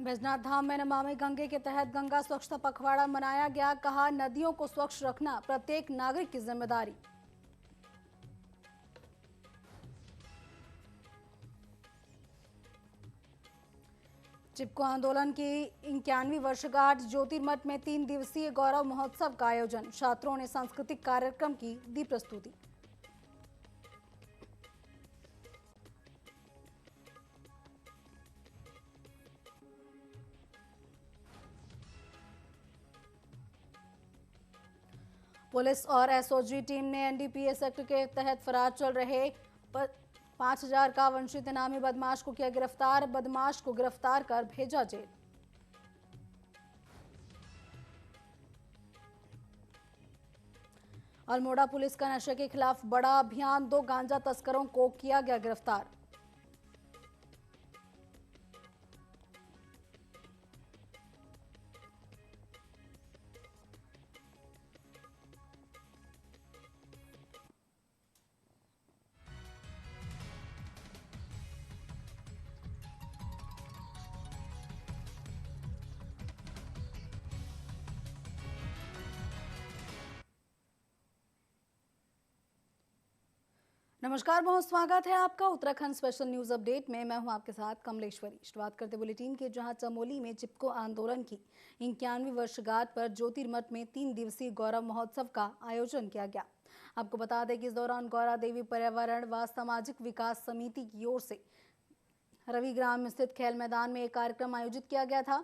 बैजनाथ धाम में नमामि गंगे के तहत गंगा स्वच्छता पखवाड़ा मनाया गया। कहा, नदियों को स्वच्छ रखना प्रत्येक नागरिक की जिम्मेदारी। चिपको आंदोलन की 91वीं वर्षगांठ, ज्योतिर्मठ में 3 दिवसीय गौरव महोत्सव का आयोजन। छात्रों ने सांस्कृतिक कार्यक्रम की दी प्रस्तुति। पुलिस और एसओजी टीम ने एनडीपीएस एक्ट के तहत फरार चल रहे 5,000 का वंचित इनामी बदमाश को किया गिरफ्तार। बदमाश को गिरफ्तार कर भेजा जेल। अल्मोड़ा पुलिस का नशे के खिलाफ बड़ा अभियान, 2 गांजा तस्करों को किया गया गिरफ्तार। नमस्कार, बहुत स्वागत है आपका उत्तराखंड स्पेशल न्यूज अपडेट में। मैं हूं आपके साथ कमलेश्वरी। शुरुआत करते बुलेटिन के, जहां चमोली में चिपको आंदोलन की 91वीं वर्षगांठ पर ज्योतिर्मठ में 3 दिवसीय गौरव महोत्सव का आयोजन किया गया। आपको बता दें कि इस दौरान गौरा देवी पर्यावरण व सामाजिक विकास समिति की ओर से रविग्राम स्थित खेल मैदान में एक कार्यक्रम आयोजित किया गया था,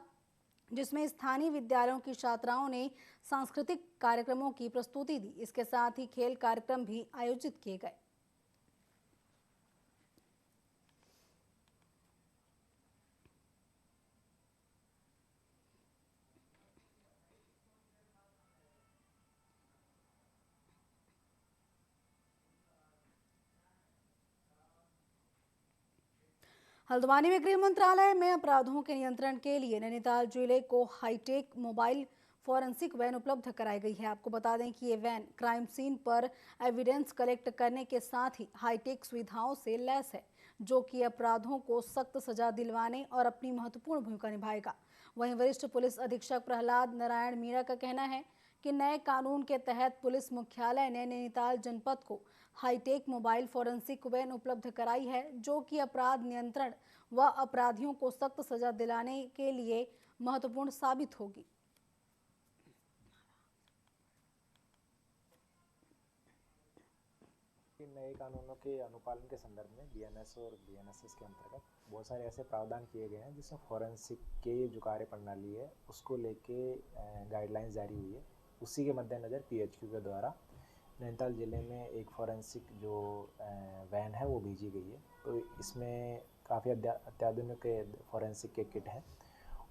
जिसमें स्थानीय विद्यालयों की छात्राओं ने सांस्कृतिक कार्यक्रमों की प्रस्तुति दी। इसके साथ ही खेल कार्यक्रम भी आयोजित किए गए। हल्द्वानी में गृह मंत्रालय में अपराधों के नियंत्रण के लिए नैनीताल जिले को हाईटेक मोबाइल फॉरेंसिक वैन उपलब्ध कराई गई है। आपको बता दें कि ये वैन क्राइम सीन पर एविडेंस कलेक्ट करने के साथ ही हाईटेक सुविधाओं से लैस है, जो कि अपराधों को सख्त सजा दिलवाने और अपनी महत्वपूर्ण भूमिका निभाएगा। वहीं वरिष्ठ पुलिस अधीक्षक प्रहलाद नारायण मीणा का कहना है कि नए कानून के तहत पुलिस मुख्यालय ने नैनीताल जनपद को हाईटेक मोबाइल फॉरेंसिक वैन उपलब्ध कराई है, जो कि अपराध नियंत्रण व अपराधियों को सख्त सजा दिलाने के लिए महत्वपूर्ण साबित होगी। नए कानूनों के अनुपालन के संदर्भ में बीएनएस और बीएनएसएस के अंतर्गत बहुत सारे ऐसे प्रावधान किए गए हैं, जिसमें फॉरेंसिक के जो कार्य प्रणाली है उसको लेके गाइडलाइंस जारी हुई है। उसी के मद्देनज़र पीएचक्यू के द्वारा नैनीताल ज़िले में एक फॉरेंसिक जो वैन है वो भेजी गई है। तो इसमें काफ़ी अत्याधुनिक फॉरेंसिक के किट हैं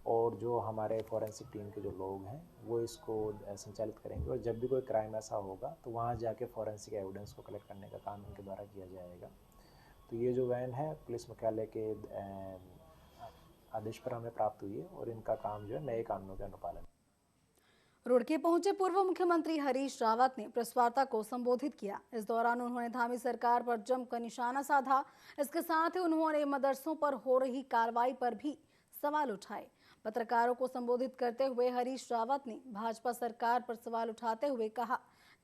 और जो हमारे फॉरेंसिक टीम के जो लोग हैं वो इसको संचालित करेंगे, और जब भी कोई क्राइम ऐसा होगा तो वहाँ जाके फॉरेंसिक एविडेंस को कलेक्ट करने का काम इनके द्वारा किया जाएगा। तो ये जो वैन है पुलिस मुख्यालय के आदेश पर हमें प्राप्त हुई है और इनका काम जो है नए कानूनों के अनुपालन। रुड़की पहुंचे पूर्व मुख्यमंत्री हरीश रावत ने प्रेस वार्ता को संबोधित किया। इस दौरान उन्होंने धामी सरकार पर जमकर निशाना साधा। इसके साथ ही उन्होंने मदरसों पर हो रही कार्रवाई पर भी सवाल उठाए। पत्रकारों को संबोधित करते हुए हरीश रावत ने भाजपा सरकार पर सवाल उठाते हुए कहा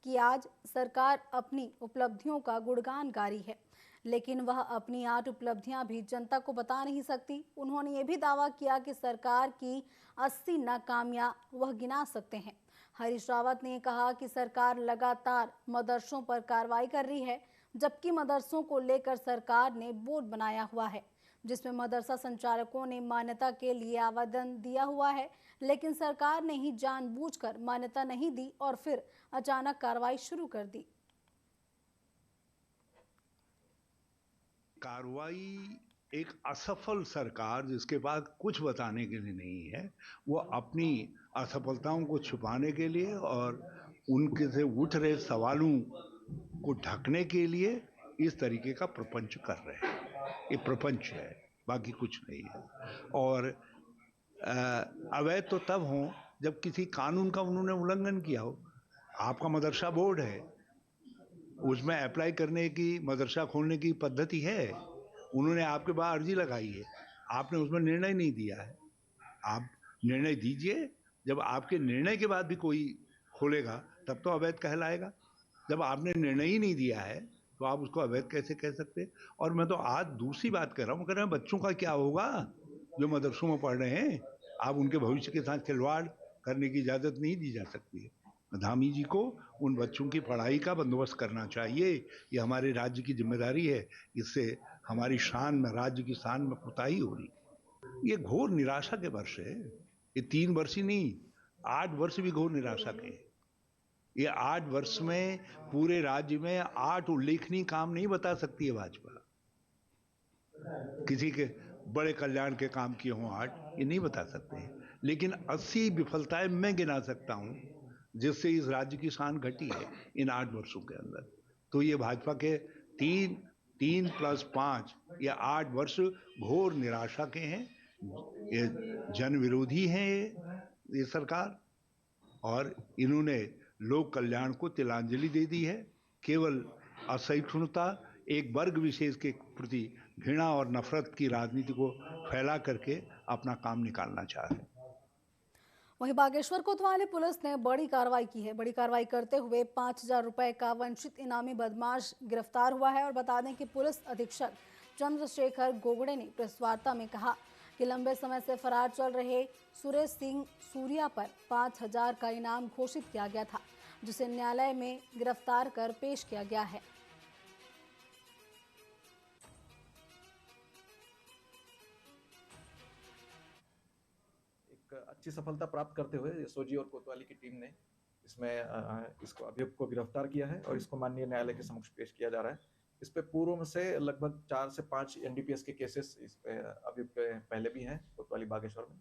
कि आज सरकार अपनी उपलब्धियों का गुणगान गारी है, लेकिन वह अपनी 8 उपलब्धियां भी जनता को बता नहीं सकती। उन्होंने ये भी दावा किया कि सरकार की 80 नाकामियां वह गिना सकते हैं। हरीश रावत ने कहा कि सरकार लगातार मदरसों पर कार्रवाई कर रही है, जबकि मदरसों को लेकर सरकार ने बोर्ड बनाया हुआ है, जिसमें मदरसा संचालकों ने मान्यता के लिए आवेदन दिया हुआ है, लेकिन सरकार ने ही जानबूझकर मान्यता नहीं दी और फिर अचानक कार्रवाई शुरू कर दी। कार्रवाई एक असफल सरकार जिसके पास कुछ बताने के लिए नहीं है, वो अपनी असफलताओं को छुपाने के लिए और उनके से उठ रहे सवालों को ढकने के लिए इस तरीके का प्रपंच कर रहे हैं। ये प्रपंच है, बाकी कुछ नहीं है। और अवैध तो तब हो जब किसी कानून का उन्होंने उल्लंघन किया हो। आपका मदरसा बोर्ड है, उसमें अप्लाई करने की, मदरसा खोलने की पद्धति है। उन्होंने आपके पास अर्जी लगाई है, आपने उसमें निर्णय नहीं दिया है, आप निर्णय दीजिए, जब आपके निर्णय के बाद भी कोई खोलेगा तब तो अवैध कहलाएगा। जब आपने निर्णय ही नहीं दिया है तो आप उसको अवैध कैसे कह सकते हैं? और मैं तो आज दूसरी बात कर रहा हूँ, कह रहे हैं बच्चों का क्या होगा जो मदरसों में पढ़ रहे हैं। आप उनके भविष्य के साथ खिलवाड़ करने की इजाज़त नहीं दी जा सकती है। धामी जी को उन बच्चों की पढ़ाई का बंदोबस्त करना चाहिए, ये हमारे राज्य की जिम्मेदारी है। इससे हमारी शान में, राज्य की शान में कुताही हो रही। ये घोर निराशा के वर्ष है। ये 3 वर्ष ही नहीं, 8 वर्ष भी घोर निराशा के हैं। ये 8 वर्ष में पूरे राज्य में 8 उल्लेखनीय काम नहीं बता सकती है भाजपा। किसी के बड़े कल्याण के काम किए हों 8, ये नहीं बता सकते हैं। लेकिन 80 विफलताएं मैं गिना सकता हूं जिससे इस राज्य की शान घटी है इन 8 वर्षों के अंदर। तो ये भाजपा के 3 + 5 ये 8 वर्ष घोर निराशा के हैं। ये जन विरोधी हैं ये सरकार, और इन्होंने लोक कल्याण को तिलांजलि दे दी है। केवल असहिष्णुता, एक वर्ग विशेष के प्रति घृणा और नफरत की राजनीति को फैला करके अपना काम निकालना चाह रहे हैं। वहीं बागेश्वर कोतवाली पुलिस ने बड़ी कार्रवाई की है। बड़ी कार्रवाई करते हुए 5,000 रुपए का वंचित इनामी बदमाश गिरफ्तार हुआ है। और बता दें कि पुलिस अधीक्षक चंद्रशेखर गोगड़े ने प्रेस वार्ता में कहा कि लंबे समय से फरार चल रहे सुरेश सिंह सूर्या पर 5,000 का इनाम घोषित किया गया था, जिसे न्यायालय में गिरफ्तार कर पेश किया गया है। अच्छी सफलता प्राप्त करते हुए एसओजी और कोतवाली की टीम ने इसमें इसको अभियुक्त को गिरफ्तार किया है और इसको माननीय न्यायालय के समक्ष पेश किया जा रहा है। इस पे पूर्व में से लगभग 4 से 5 एनडीपीएस के केसेस इस पे अभियुक्त पे पहले भी हैं कोतवाली बागेश्वर में।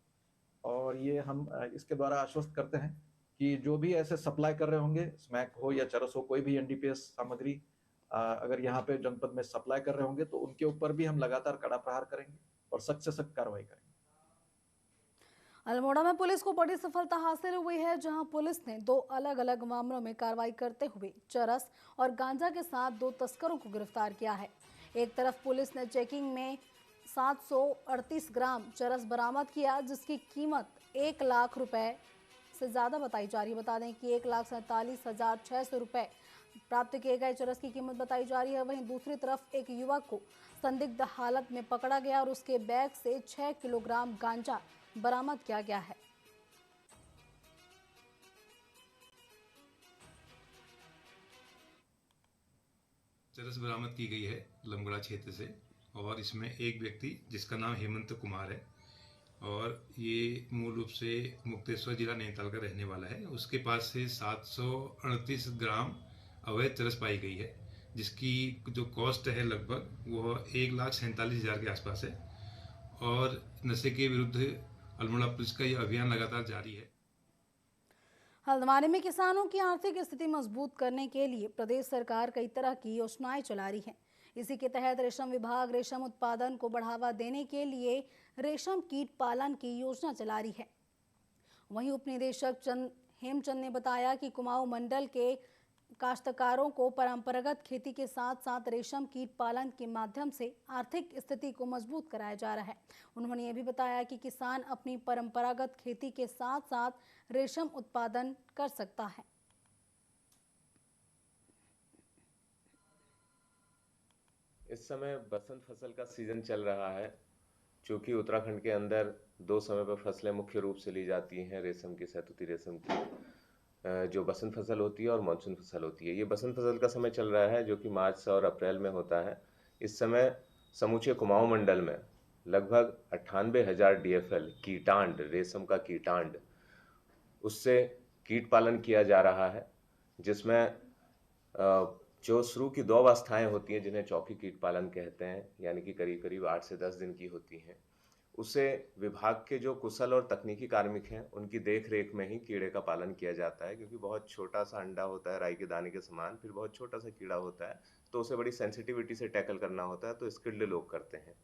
और ये हम इसके द्वारा आश्वस्त करते हैं कि जो भी ऐसे सप्लाई कर रहे होंगे, स्मैक हो या चरस हो, कोई भी एनडीपीएस सामग्री अगर यहाँ पे जनपद में सप्लाई कर रहे होंगे तो उनके ऊपर भी हम लगातार कड़ा प्रहार करेंगे और सख्त से सख्त कार्रवाई करेंगे। अल्मोड़ा में पुलिस को बड़ी सफलता हासिल हुई है, जहां पुलिस ने 2 अलग-अलग मामलों में कार्रवाई करते हुए चरस और गांजा के साथ 2 तस्करों को गिरफ्तार किया है। एक तरफ पुलिस ने चेकिंग में 738 ग्राम चरस बरामद किया, जिसकी कीमत 1 लाख रुपए से ज्यादा बताई जा रही है। बता दें कि 1,47,600 रुपए प्राप्त किए गए चरस की कीमत बताई जा रही है। वहीं दूसरी तरफ एक युवक को संदिग्ध हालत में पकड़ा गया और उसके बैग से 6 किलोग्राम गांजा बरामद किया गया है। चरस बरामद की गई है लमगड़ा क्षेत्र से, और इसमें एक व्यक्ति जिसका नाम हेमंत कुमार है और ये मूल रूप से मुक्तेश्वर जिला नैनीताल का रहने वाला है। उसके पास से 738 ग्राम अवैध चरस पाई गई है, जिसकी जो कॉस्ट है लगभग वो 1,47,000 के आसपास है। और नशे के विरुद्ध अल्मोड़ा पुलिस का यह अभियान लगातार जारी है। हल्द्वानी में किसानों की आर्थिक स्थिति मजबूत करने के लिए प्रदेश सरकार कई तरह की योजनाएं चला रही है। इसी के तहत रेशम विभाग रेशम उत्पादन को बढ़ावा देने के लिए रेशम कीट पालन की योजना चला रही है। वहीं उप निदेशक हेमचंद ने बताया कि कुमाऊं मंडल के काश्तकारों को परंपरागत खेती के साथ साथ रेशम कीट पालन के माध्यम से आर्थिक स्थिति को मजबूत कराया जा रहा है। उन्होंने ये भी बताया कि किसान अपनी परंपरागत खेती के साथ साथ रेशम उत्पादन कर सकता है। इस समय बसंत फसल का सीजन चल रहा है, चूँकि उत्तराखंड के अंदर 2 समय पर फसलें मुख्य रूप से ली जाती हैं, रेशम की, सहतूती रेशम की, जो बसंत फसल होती है और मानसून फसल होती है। ये बसंत फसल का समय चल रहा है जो कि मार्च और अप्रैल में होता है। इस समय समूचे कुमाऊं मंडल में लगभग 98,000 DFL कीटांड, रेशम का कीटांड, उससे कीट पालन किया जा रहा है, जिसमें जो शुरू की 2 अवस्थाएं होती हैं जिन्हें चौकी कीट पालन कहते हैं, यानी कि करीब करीब 8 से 10 दिन की होती हैं। उसे विभाग के जो कुशल और तकनीकी कार्मिक हैं उनकी देख रेख में ही कीड़े का पालन किया जाता है, क्योंकि बहुत छोटा सा अंडा होता है राई के दाने के समान, फिर बहुत छोटा सा कीड़ा होता है, तो उसे बड़ी सेंसिटिविटी से टैकल करना होता है, तो स्किल्ड लोग करते हैं।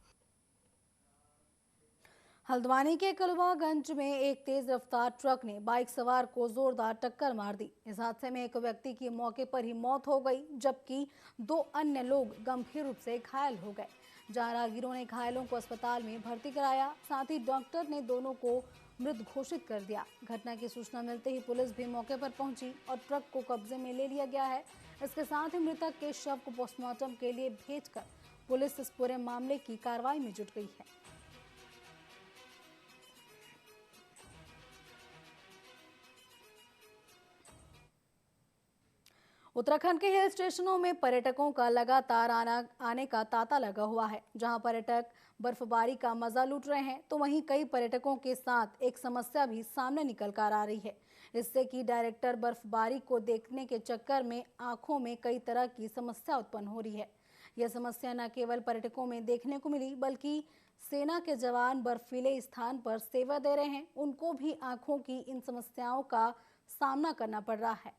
हल्द्वानी के कलवागंज में एक तेज रफ्तार ट्रक ने बाइक सवार को जोरदार टक्कर मार दी। इस हादसे में एक व्यक्ति की मौके पर ही मौत हो गई, जबकि 2 अन्य लोग गंभीर रूप से घायल हो गए। जहां राहगीरों ने घायलों को अस्पताल में भर्ती कराया, साथ ही डॉक्टर ने दोनों को मृत घोषित कर दिया। घटना की सूचना मिलते ही पुलिस भी मौके पर पहुंची और ट्रक को कब्जे में ले लिया गया है। इसके साथ ही मृतक के शव को पोस्टमार्टम के लिए भेजकर पुलिस इस पूरे मामले की कार्रवाई में जुट गई है। उत्तराखंड के हिल स्टेशनों में पर्यटकों का लगातार आने का तांता लगा हुआ है। जहां पर्यटक बर्फबारी का मजा लूट रहे हैं, तो वहीं कई पर्यटकों के साथ एक समस्या भी सामने निकल कर आ रही है। इससे कि डायरेक्टर बर्फबारी को देखने के चक्कर में आंखों में कई तरह की समस्या उत्पन्न हो रही है। यह समस्या न केवल पर्यटकों में देखने को मिली, बल्कि सेना के जवान बर्फीले स्थान पर सेवा दे रहे हैं, उनको भी आंखों की इन समस्याओं का सामना करना पड़ रहा है।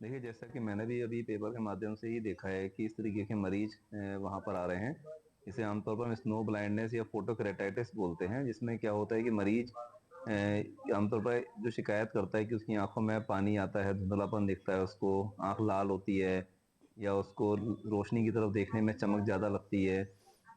देखिए, जैसा कि मैंने भी अभी पेपर के माध्यम से ही देखा है कि इस तरीके के मरीज वहाँ पर आ रहे हैं। इसे आमतौर पर स्नो ब्लाइंडनेस या फोटोकेरेटाइटिस बोलते हैं, जिसमें क्या होता है कि मरीज आमतौर पर जो शिकायत करता है कि उसकी आंखों में पानी आता है, धुंधलापन दिखता है, उसको आंख लाल होती है या उसको रोशनी की तरफ देखने में चमक ज़्यादा लगती है।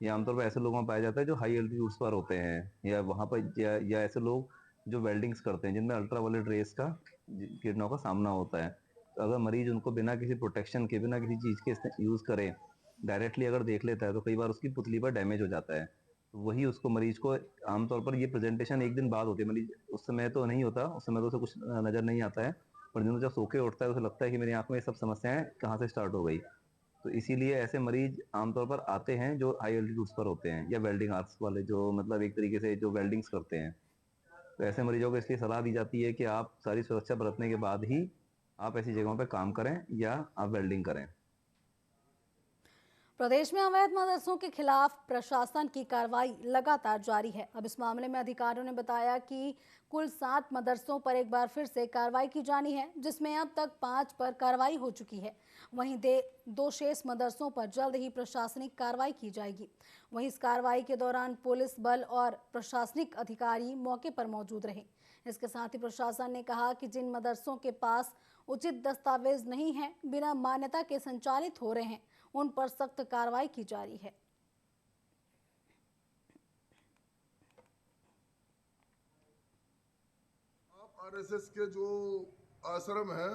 या आमतौर पर ऐसे लोगों में पाया जाता है जो हाई एल्टीट्यूड्स पर होते हैं या वहाँ पर या ऐसे लोग जो वेल्डिंग्स करते हैं जिनमें अल्ट्रावायलेट रेस का किरणों का सामना होता है। तो अगर मरीज उनको बिना किसी प्रोटेक्शन के, बिना किसी चीज़ के यूज़ करे, डायरेक्टली अगर देख लेता है तो कई बार उसकी पुतली पर डैमेज हो जाता है। तो वही उसको मरीज को आमतौर पर ये प्रेजेंटेशन एक दिन बाद होती है। मरीज उस समय तो नहीं होता, उस समय तो उसे कुछ नज़र नहीं आता है, पर जब सो के उठता है उसे लगता है कि मेरी आँख में ये सब समस्याएं कहाँ से स्टार्ट हो गई। तो इसीलिए ऐसे मरीज आमतौर पर आते हैं जो हाई एल्टीट्यूड्स पर होते हैं या वेल्डिंग आर्ट्स वाले, जो मतलब एक तरीके से जो वेल्डिंग्स करते हैं। तो ऐसे मरीजों को इसलिए सलाह दी जाती है कि आप सारी सुरक्षा बरतने के बाद ही आप ऐसी जगहों पर काम करें या आप वेल्डिंग करें। प्रदेश में अवैध मदरसों के खिलाफ प्रशासन की कार्रवाई लगातार जारी है। अब इस मामले में अधिकारियों ने बताया कि कुल 7 मदरसों पर एक बार फिर से कार्रवाई की जानी है, जिसमें अब तक 5 पर कार्रवाई हो चुकी है। वहीं 2 शेष मदरसों पर जल्द ही प्रशासनिक कार्रवाई की जाएगी। वहीं इस कार्रवाई के दौरान पुलिस बल और प्रशासनिक अधिकारी मौके पर मौजूद रहे। इसके साथ ही प्रशासन ने कहा कि जिन मदरसों के पास उचित दस्तावेज नहीं है, बिना मान्यता के संचालित हो रहे हैं, उन पर सख्त कार्रवाई की जा रही है। आरएसएस के जो आश्रम है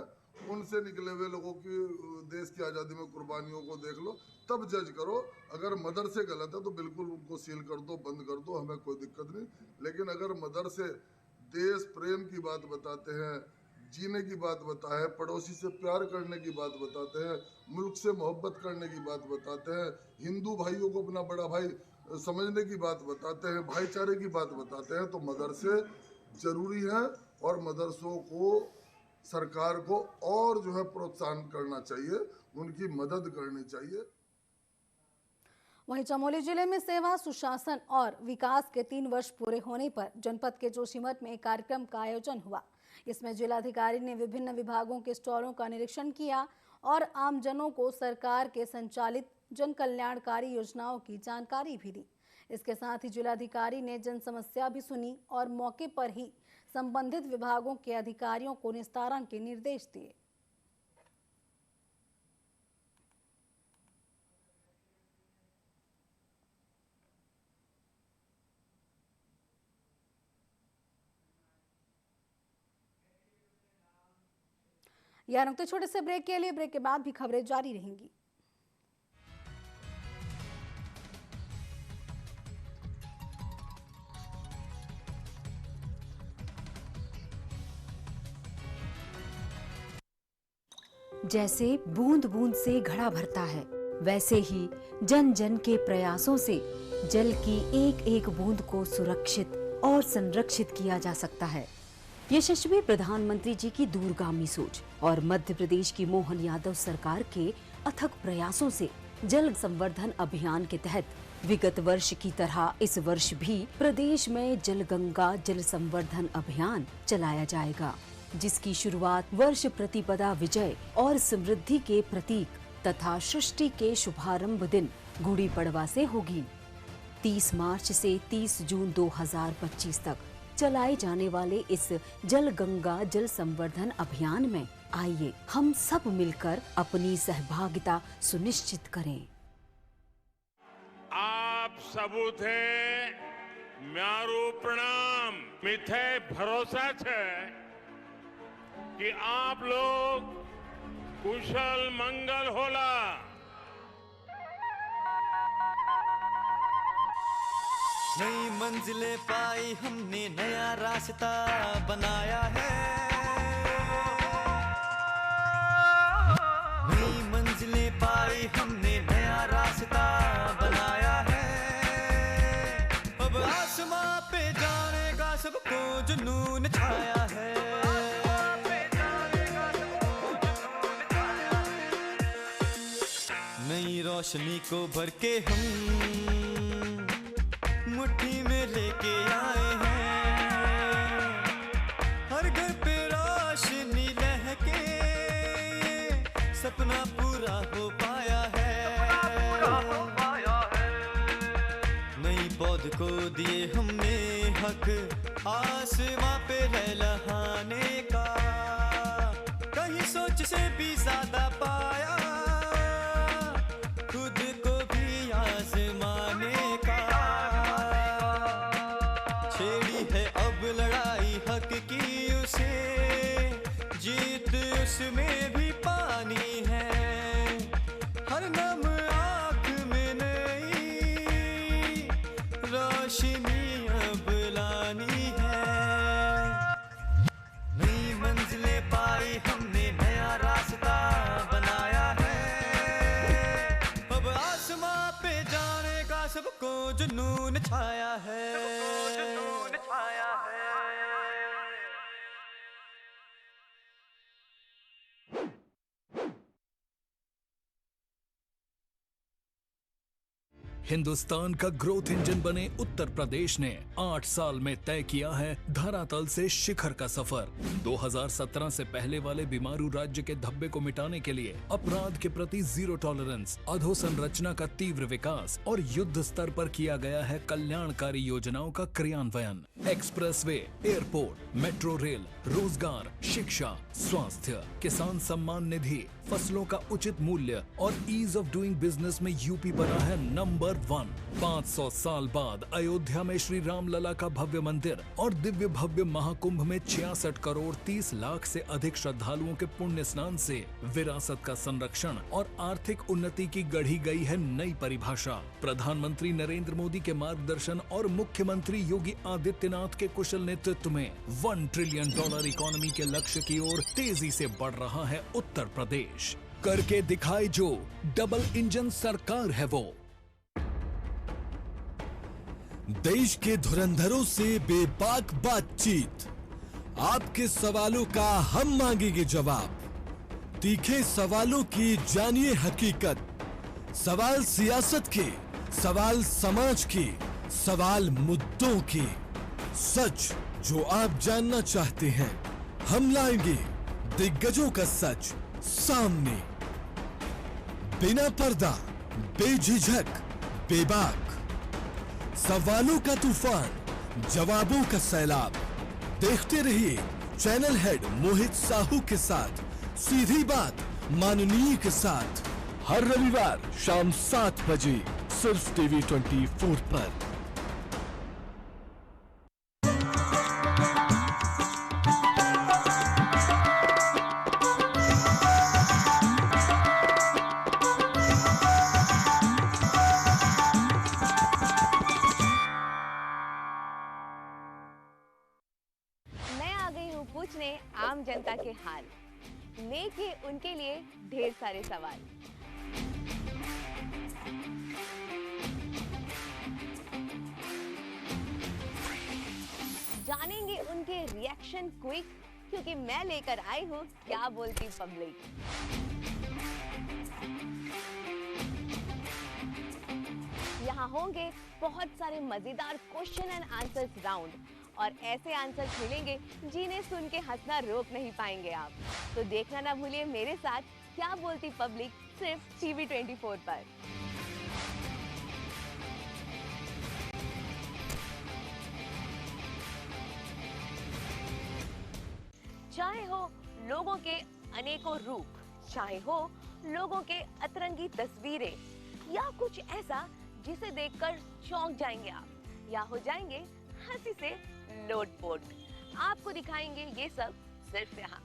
उनसे निकले हुए लोगों की देश की आज़ादी में कुर्बानियों को देख लो, तब जज करो। अगर मदरसे गलत है तो बिल्कुल उनको सील कर दो, बंद कर दो, हमें कोई दिक्कत नहीं। लेकिन अगर मदरसे देश प्रेम की बात बताते हैं, जीने की बात बताते हैं, पड़ोसी से प्यार करने की बात बताते हैं, मुल्क से मोहब्बत करने की बात बताते हैं, हिंदू भाइयों को अपना बड़ा भाई समझने की बात बताते हैं, भाईचारे की बात बताते हैं, तो मदरसे जरूरी हैं और मदरसों को सरकार को और जो है प्रोत्साहन करना चाहिए, उनकी मदद करनी चाहिए। वहीं चमोली जिले में सेवा, सुशासन और विकास के 3 वर्ष पूरे होने पर जनपद के जोशीमठ में एक कार्यक्रम का आयोजन हुआ। इसमें जिलाधिकारी ने विभिन्न विभागों के स्टॉलों का निरीक्षण किया और आमजनों को सरकार के संचालित जन कल्याणकारी योजनाओं की जानकारी भी दी। इसके साथ ही जिलाधिकारी ने जन समस्या भी सुनी और मौके पर ही संबंधित विभागों के अधिकारियों को निस्तारण के निर्देश दिए। यह नुकते छोटे से ब्रेक के लिए, ब्रेक के बाद भी खबरें जारी रहेंगी। जैसे बूंद बूंद से घड़ा भरता है, वैसे ही जन जन के प्रयासों से जल की एक एक बूंद को सुरक्षित और संरक्षित किया जा सकता है। यशस्वी प्रधानमंत्री जी की दूरगामी सोच और मध्य प्रदेश की मोहन यादव सरकार के अथक प्रयासों से जल संवर्धन अभियान के तहत विगत वर्ष की तरह इस वर्ष भी प्रदेश में जल गंगा जल संवर्धन अभियान चलाया जाएगा, जिसकी शुरुआत वर्ष प्रतिपदा विजय और समृद्धि के प्रतीक तथा सृष्टि के शुभारंभ दिन गुड़ी पड़वा से होगी। 30 मार्च से 30 जून 2025 तक चलाए जाने वाले इस जल गंगा जल संवर्धन अभियान में आइए हम सब मिलकर अपनी सहभागिता सुनिश्चित करें। आप सबूत है म्यारू प्रणाम मिथे भरोसा है कि आप लोग कुशल मंगल होला। नई मंजिलें पाई हमने, नया रास्ता बनाया है। नई मंजिलें पाई हमने, नया रास्ता बनाया है। अब आसमां पे जाने का सबको जुनून छाया है। नई रोशनी को भर के हम मुट्ठी में लेके आए हैं। हर घर पे रोशनी लहके सपना पूरा हो पाया है। नई पौध को दिए हमने हक आसमां पे लहलहाने का। कहीं सोच से भी ज्यादा पाया खुद को भी आजमाने का। छेड़ी है अब लड़ाई हक की उसे, जीत उसमें भी पानी है। हर नम आँख में नई रोशनी अब लानी है। नई मंजिलें पाई हमने, नया रास्ता बनाया है। अब आसमां पे जाने का सबको जुनून छाया है। हिंदुस्तान का ग्रोथ इंजन बने उत्तर प्रदेश ने 8 साल में तय किया है धरातल से शिखर का सफर। 2017 से पहले वाले बीमारू राज्य के धब्बे को मिटाने के लिए अपराध के प्रति जीरो टॉलरेंस, अधोसंरचना का तीव्र विकास और युद्ध स्तर पर किया गया है कल्याणकारी योजनाओं का क्रियान्वयन। एक्सप्रेसवे, एयरपोर्ट, मेट्रो रेल, रोजगार, शिक्षा, स्वास्थ्य, किसान सम्मान निधि, फसलों का उचित मूल्य और ईज ऑफ डूइंग बिजनेस में यूपी बना है नंबर 1। 500 साल बाद अयोध्या में श्री राम लला का भव्य मंदिर और दिव्य भव्य महाकुंभ में 66 करोड़ 30 लाख से अधिक श्रद्धालुओं के पुण्य स्नान से विरासत का संरक्षण और आर्थिक उन्नति की गढ़ी गई है नई परिभाषा। प्रधानमंत्री नरेंद्र मोदी के मार्गदर्शन और मुख्यमंत्री योगी आदित्यनाथ के कुशल नेतृत्व में $1 ट्रिलियन इकोनॉमी के लक्ष्य की ओर तेजी से बढ़ रहा है उत्तर प्रदेश। करके दिखाए जो, डबल इंजन सरकार है वो। देश के धुरंधरों से बेबाक बातचीत, आपके सवालों का हम मांगेंगे जवाब। तीखे सवालों की जानिए हकीकत। सवाल सियासत के, सवाल समाज के, सवाल मुद्दों के। सच जो आप जानना चाहते हैं, हम लाएंगे दिग्गजों का सच सामने। बिना पर्दा, बेझिझक, बेबाक। सवालों का तूफान, जवाबों का सैलाब। देखते रहिए चैनल हेड मोहित साहू के साथ सीधी बात माननीय के साथ, हर रविवार शाम 7 बजे सिर्फ टीवी 24 पर। पूछने आम जनता के हाल, लेके उनके लिए ढेर सारे सवाल। जानेंगे उनके रिएक्शन क्विक, क्योंकि मैं लेकर आई हूँ क्या बोलती पब्लिक। यहाँ होंगे बहुत सारे मजेदार क्वेश्चन एंड आंसर्स राउंड, और ऐसे आंसर मिलेंगे जिन्हें सुन के हंसना रोक नहीं पाएंगे आप। तो देखना ना भूलिए मेरे साथ क्या बोलती पब्लिक, सिर्फ टीवी 24 पर। चाहे हो लोगों के अनेकों रूप, चाहे हो लोगों के अतरंगी तस्वीरें, या कुछ ऐसा जिसे देखकर चौंक जाएंगे आप या हो जाएंगे हंसी से लोटपोट। आपको दिखाएंगे ये सब सिर्फ यहाँ।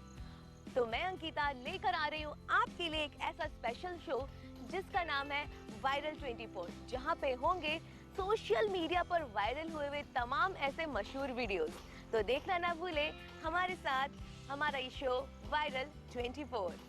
तो मैं अंकिता लेकर आ रही हूँ आपके लिए एक ऐसा स्पेशल शो जिसका नाम है वायरल 24, जहाँ पे होंगे सोशल मीडिया पर वायरल हुए हुए तमाम ऐसे मशहूर वीडियोस। तो देखना ना भूले हमारे साथ हमारा ये शो वायरल 24।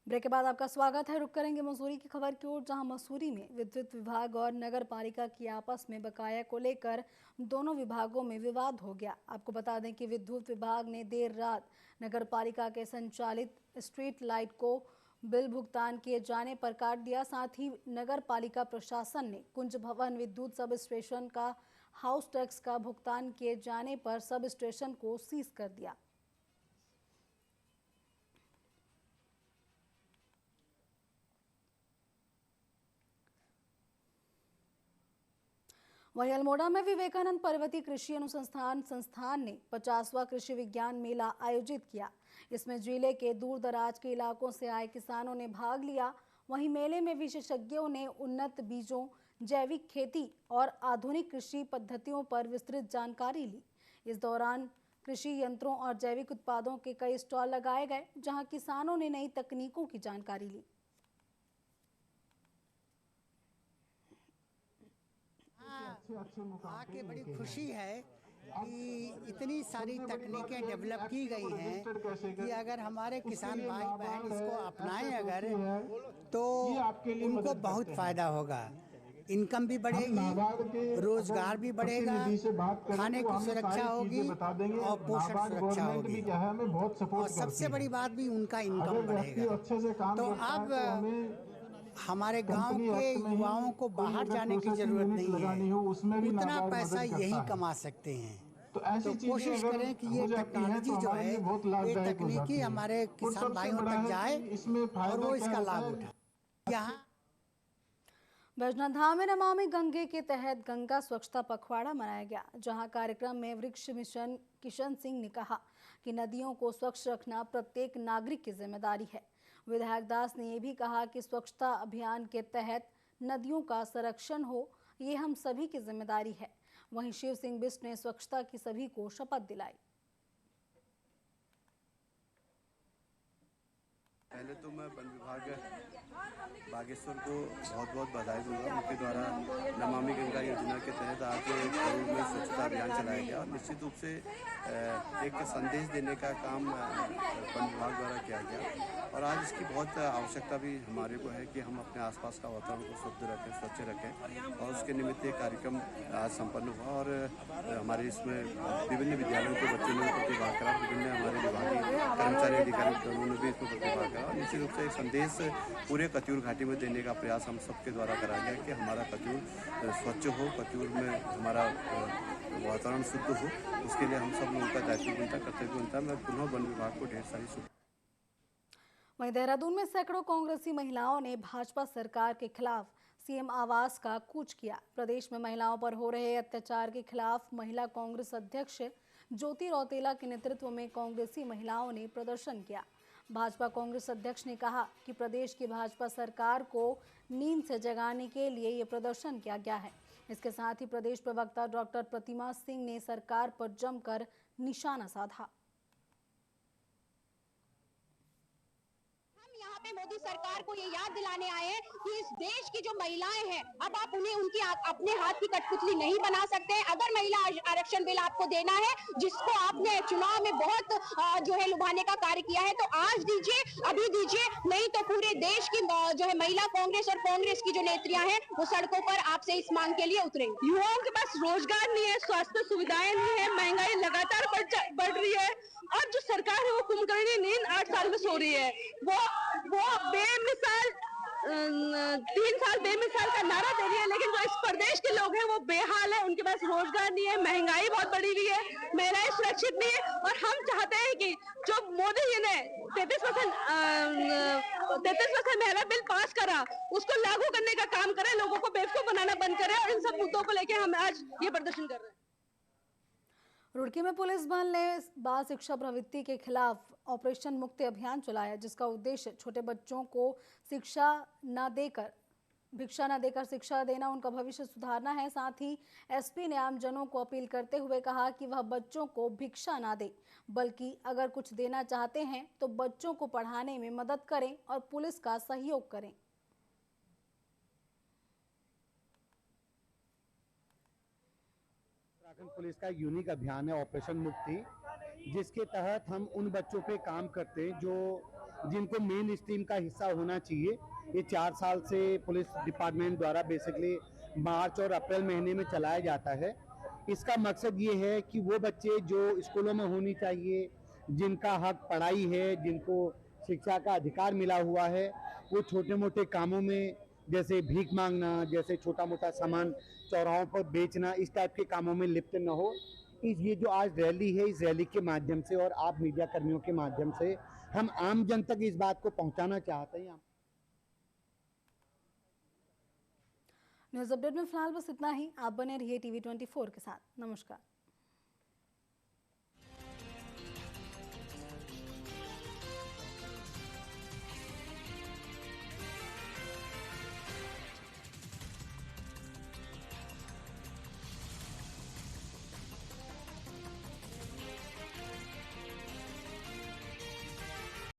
ब्रेक के बाद आपका स्वागत है। रुक करेंगे मसूरी की खबर की ओर, जहां मसूरी में विद्युत विभाग और नगर पालिका की आपस में बकाया को लेकर दोनों विभागों में विवाद हो गया। आपको बता दें कि विद्युत विभाग ने देर रात नगर पालिका के संचालित स्ट्रीट लाइट को बिल भुगतान किए जाने पर काट दिया। साथ ही नगर पालिका प्रशासन ने कुंज भवन विद्युत सब स्टेशन का हाउस टैक्स का भुगतान किए जाने पर सब स्टेशन को सीज कर दिया। वहीं अल्मोड़ा में विवेकानंद पर्वतीय कृषि अनुसंधान संस्थान ने 50वां कृषि विज्ञान मेला आयोजित किया। इसमें जिले के दूर दराज के इलाकों से आए किसानों ने भाग लिया। वहीं मेले में विशेषज्ञों ने उन्नत बीजों, जैविक खेती और आधुनिक कृषि पद्धतियों पर विस्तृत जानकारी ली। इस दौरान कृषि यंत्रों और जैविक उत्पादों के कई स्टॉल लगाए गए, जहां किसानों ने नई तकनीकों की जानकारी ली। आके बड़ी खुशी है कि इतनी सारी तकनीकें डेवलप की गई हैं कि अगर हमारे किसान भाई बहन इसको अपनाएं अगर तो उनको बहुत फायदा होगा। इनकम भी बढ़ेगी, रोजगार भी बढ़ेगा, खाने की सुरक्षा होगी और पोषण सुरक्षा होगी और सबसे बड़ी बात भी उनका इनकम बढ़ेगा। तो अब हमारे गांव के युवाओं को बाहर जाने की जरूरत नहीं है, उतना पैसा यही कमा सकते हैं। तो कोशिश करें कि ये टेक्नोलॉजी जो है, ये तकनीकी हमारे किसान भाइयों तक जाए और वो इसका लाभ उठाए। यहाँ वैष्णो धाम में नमामि गंगे के तहत गंगा स्वच्छता पखवाड़ा मनाया गया, जहां कार्यक्रम में वृक्ष मिशन किशन सिंह ने कहा कि नदियों को स्वच्छ रखना प्रत्येक नागरिक की जिम्मेदारी है। विधायक दास ने यह भी कहा कि स्वच्छता अभियान के तहत नदियों का संरक्षण हो, ये हम सभी की जिम्मेदारी है। वहीं शिव सिंह बिष्ट ने स्वच्छता की सभी को शपथ दिलाई। पहले तो मैं वन विभाग बागेश्वर को बहुत बहुत बधाई दूंगा। उनके द्वारा नमामि गंगा योजना के तहत आज करूर में स्वच्छता अभियान चलाया गया और निश्चित रूप से एक संदेश देने का काम वन विभाग द्वारा किया गया और आज इसकी बहुत आवश्यकता भी हमारे को है कि हम अपने आसपास का वातावरण को शुद्ध रखें, स्वच्छ रखें और उसके निमित्त एक कार्यक्रम आज संपन्न हुआ और हमारे इसमें विभिन्न विद्यालयों के बच्चों ने प्रतिभाग करा, विभिन्न हमारे विभागीय कर्मचारी अधिकारी ने भी इसमें प्रतिभाग करा और निश्चित रूप से एक संदेश पूरे कत्यूर घाटी में देने का प्रयास हम सबके द्वारा करा गया कि हमारा कत्यूर स्वच्छ हो, कत्यूर में हमारा वातावरण शुद्ध हो, उसके लिए हम सब लोगों का दायित्व बनता, कर्तव्य बनता। मैं पुनः वन विभाग को ढेर सारी शुभकामनाएं। वहीं देहरादून में सैकड़ों कांग्रेसी महिलाओं ने भाजपा सरकार के खिलाफ सीएम आवास का कूच किया। प्रदेश में महिलाओं पर हो रहे अत्याचार के खिलाफ महिला कांग्रेस अध्यक्ष ज्योति रौतेला के नेतृत्व में कांग्रेसी महिलाओं ने प्रदर्शन किया। भाजपा कांग्रेस अध्यक्ष ने कहा कि प्रदेश की भाजपा सरकार को नींद से जगाने के लिए ये प्रदर्शन किया गया है। इसके साथ ही प्रदेश प्रवक्ता डॉक्टर प्रतिमा सिंह ने सरकार पर जमकर निशाना साधा। यहाँ पे मोदी सरकार को ये याद दिलाने आए हैं कि इस देश की जो महिलाएं हैं, अब आप उन्हें उनकी अपने हाथ की कठपुतली नहीं बना सकते। अगर महिला आरक्षण बिल आपको देना है, जिसको आपने चुनाव में बहुत जो है लुभाने का कार्य किया है, तो आज दीजिए, अभी दीजिए, नहीं तो पूरे देश की जो है महिला कांग्रेस और कांग्रेस की जो नेत्रियां हैं वो सड़कों पर आपसे इस मांग के लिए उतरेंगी। युवाओं के पास रोजगार नहीं है, स्वास्थ्य सुविधाएं नहीं है, महंगाई लगातार बढ़ रही है, और जो सरकार है वो कुंभकर्णी नींद 8 साल में सो रही है। वो बेमिसाल 3 साल बेमिसाल का नारा दे रही है, लेकिन जो इस प्रदेश के लोग हैं वो बेहाल है। उनके पास रोजगार नहीं है, महंगाई बहुत बढ़ी हुई है, महिलाएं सुरक्षित नहीं है। और हम चाहते हैं कि जो मोदी जी ने 33% महिला बिल पास करा, उसको लागू करने का काम करें, लोगों को बेवकूफ बनाना बंद करें। और इन सब मुद्दों को लेकर हम आज ये प्रदर्शन कर रहे हैं। रुड़की में पुलिस बल ने बाल शिक्षा प्रवृत्ति के खिलाफ ऑपरेशन मुक्ति अभियान चलाया, जिसका उद्देश्य छोटे बच्चों को भिक्षा न देकर शिक्षा देना, उनका भविष्य सुधारना है। साथ ही एसपी ने आमजनों को अपील करते हुए कहा कि वह बच्चों को भिक्षा ना दे, बल्कि अगर कुछ देना चाहते हैं तो बच्चों को पढ़ाने में मदद करें और पुलिस का सहयोग करें। उत्तराखंड पुलिस का यूनिक अभियान है ऑपरेशन मुक्ति, जिसके तहत हम उन बच्चों पे काम करते हैं जिनको मेन स्ट्रीम का हिस्सा होना चाहिए। ये 4 साल से पुलिस डिपार्टमेंट द्वारा बेसिकली मार्च और अप्रैल महीने में चलाया जाता है। इसका मकसद ये है कि वो बच्चे जो स्कूलों में होनी चाहिए, जिनका हक पढ़ाई है, जिनको शिक्षा का अधिकार मिला हुआ है, वो छोटे मोटे कामों में जैसे भीख मांगना, जैसे छोटा मोटा सामान चौराहों पर बेचना, इस टाइप के कामों में लिप्त न हो। ये जो आज रैली है, इस रैली के माध्यम से और आप मीडिया कर्मियों के माध्यम से हम आम जन तक इस बात को पहुंचाना चाहते हैं। न्यूज़ अपडेट में फिलहाल बस इतना ही। आप बने रहिए TV24 के साथ। नमस्कार।